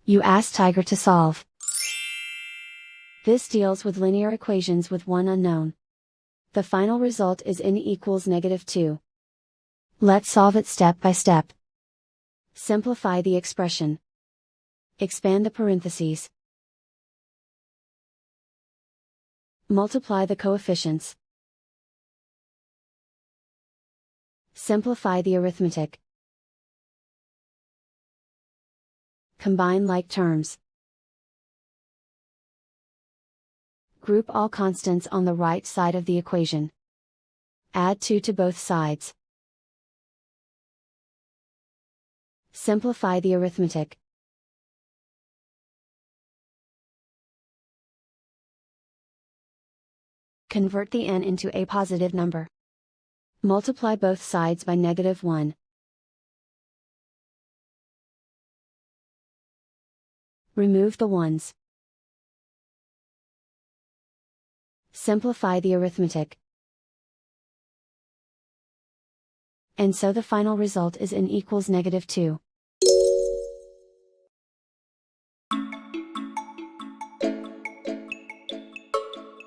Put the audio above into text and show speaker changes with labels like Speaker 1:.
Speaker 1: You ask Tiger to solve. This deals with linear equations with one unknown. The final result is n equals -2. Let's solve it step by step. Simplify the expression. Expand the parentheses. Multiply the coefficients. Simplify the arithmetic. Combine like terms. Group all constants on the right side of the equation. Add 2 to both sides. Simplify the arithmetic. Convert the n into a positive number. Multiply both sides by -1. Remove the ones. Simplify the arithmetic. And so the final result is n equals -2.